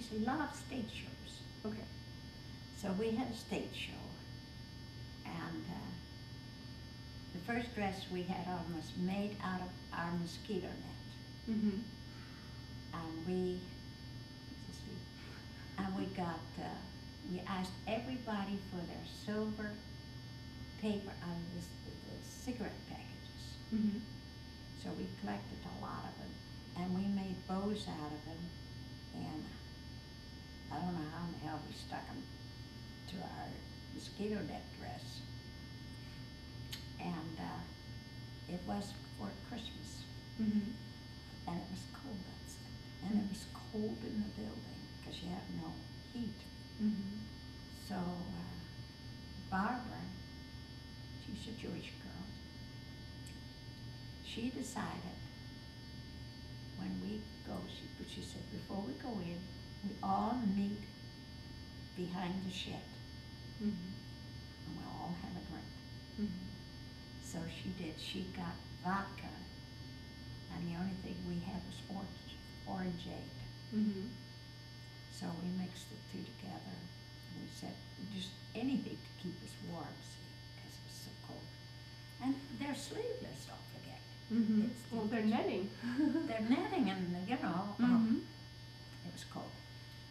Japanese love stage shows. Okay. So we had a stage show, and the first dress we had on was made out of our mosquito net. Mm-hmm. And we got, we asked everybody for their silver paper out of the cigarette packages. Mm-hmm. So we collected a lot of them, and we made bows out of them, and I don't know how in the hell we stuck them to our mosquito net dress. And it was for Christmas, Mm-hmm. and it was cold outside, and it was cold in the building because you have no heat. Mm-hmm. So Barbara, she's a Jewish girl, she decided when we go, she said, before we go in, we all meet behind the shed, Mm-hmm. and we'll all have a drink. Mm-hmm. So she did. She got vodka, and the only thing we had was orangeade. Mm-hmm. So we mixed the two together, and we said, just anything to keep us warm, see, because it was so cold. And they're sleeveless, don't forget. Mm-hmm. It's Well, they're netting. They're netting, and you know, Mm-hmm. it was cold.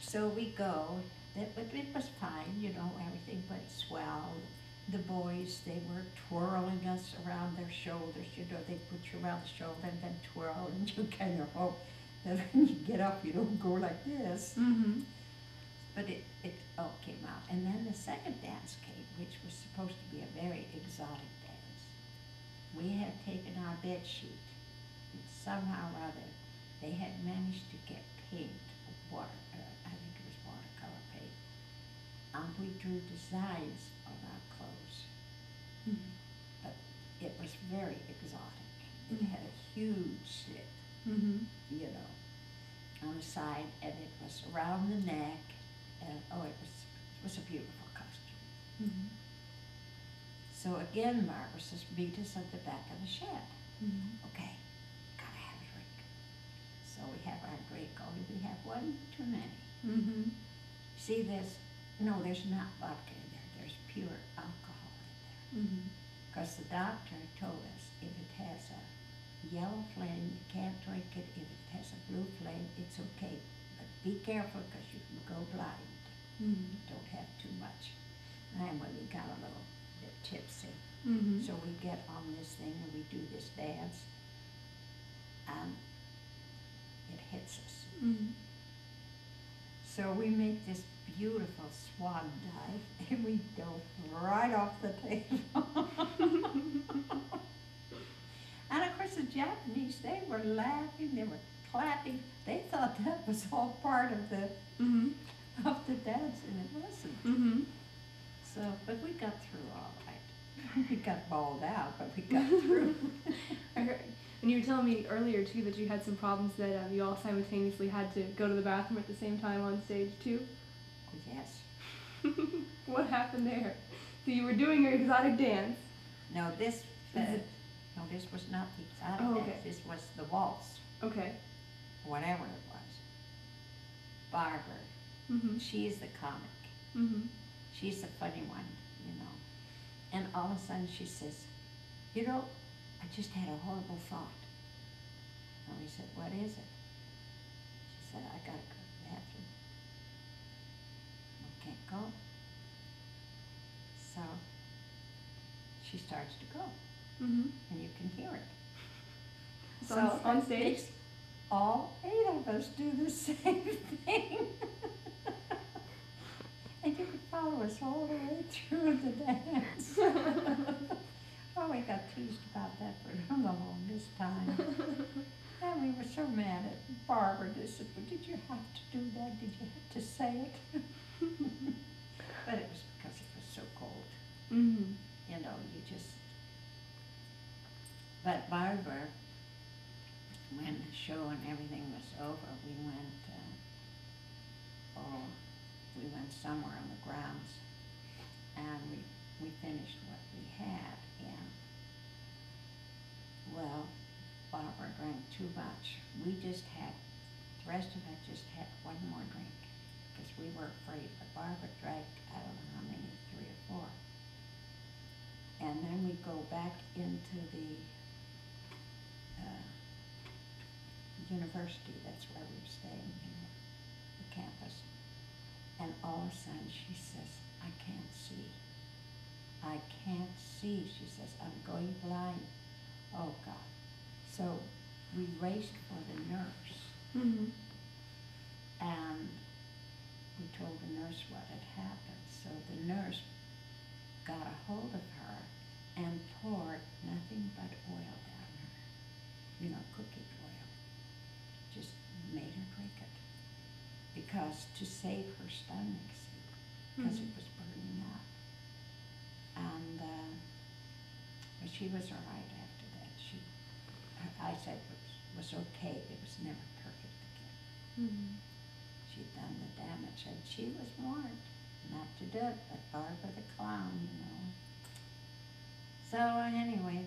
So we go, but it was fine, you know, everything but swell. The boys, they were twirling us around their shoulders, you know, they put you around the shoulder and then twirl, and you kind of hope that when you get up, you don't go like this. Mm-hmm. But it all came out. And then the second dance came, which was supposed to be a very exotic dance. We had taken our bed sheet, and somehow or other, they had managed to get paint, I think it was watercolor paint, and we drew designs on our clothes. Mm-hmm. But it was very exotic. It Mhm. had a huge slit, Mm-hmm. you know, on the side, and it was around the neck, and it was a beautiful costume. Mm-hmm. So again, Barbara says, meet us at the back of the shed. Mm-hmm. Okay, gotta have a drink. So we have our drink, only we have one too many. Mm-hmm. See, there's not vodka in there, there's pure alcohol in there. Mm-hmm. Because the doctor told us if it has a yellow flame, you can't drink it. If it has a blue flame, it's okay. But be careful because you can go blind. Mm-hmm. Don't have too much. And when we got a little bit tipsy, Mm-hmm. so we get on this thing and we do this dance, and it hits us. Mm-hmm. So we make this beautiful swan dive, and we dove right off the table. And of course the Japanese, they were laughing, they were clapping. They thought that was all part of the Mm-hmm. dance, and it wasn't. Mm-hmm. So, but we got through all right. We got bawled out, but we got through. I heard, and you were telling me earlier too that you had some problems that you all simultaneously had to go to the bathroom at the same time on stage too. Yes. What happened there? So you were doing your exotic dance. No, this it- was not the exotic Oh, dance. okay. This was the waltz, Okay. whatever it was. Barbara, Mm-hmm. she is the comic. Mm-hmm. She's the funny one, you know. And all of a sudden she says, you know, I just had a horrible thought. And we said, what is it? She said, I gotta go to the bathroom. I can't go. So she starts to go, Mm-hmm. and you can hear it. So on stage? makes all 8 of us do the same thing. And you could follow us all the way through the dance. Oh, we got teased about that for the longest time. And we were so mad at Barbara. They said, well, did you have to do that? Did you have to say it? But it was because it was so cold. Mm-hmm. You know, you just... But Barbara, when the show and everything was over, we went somewhere on the grounds, and we finished what we had, and, well, Barbara drank too much. We just had, the rest of us just had one more drink. were afraid, but Barbara dragged, I don't know how many, 3 or 4. And then we go back into the university, that's where we were staying, the campus. And all of a sudden she says, I can't see. I can't see. She says, I'm going blind. Oh God. So we raced for the nurse. Mm-hmm. And we told the nurse what had happened. So the nurse got a hold of her and poured nothing but oil down her. Cooking oil. Just made her drink it. Because to save her stomach, see, because it was burning up. And but she was all right after that. I said it was okay. It was never perfect again. Mm-hmm. She'd done the damage, and she was warned not to do it, but Barbara the clown, So anyway,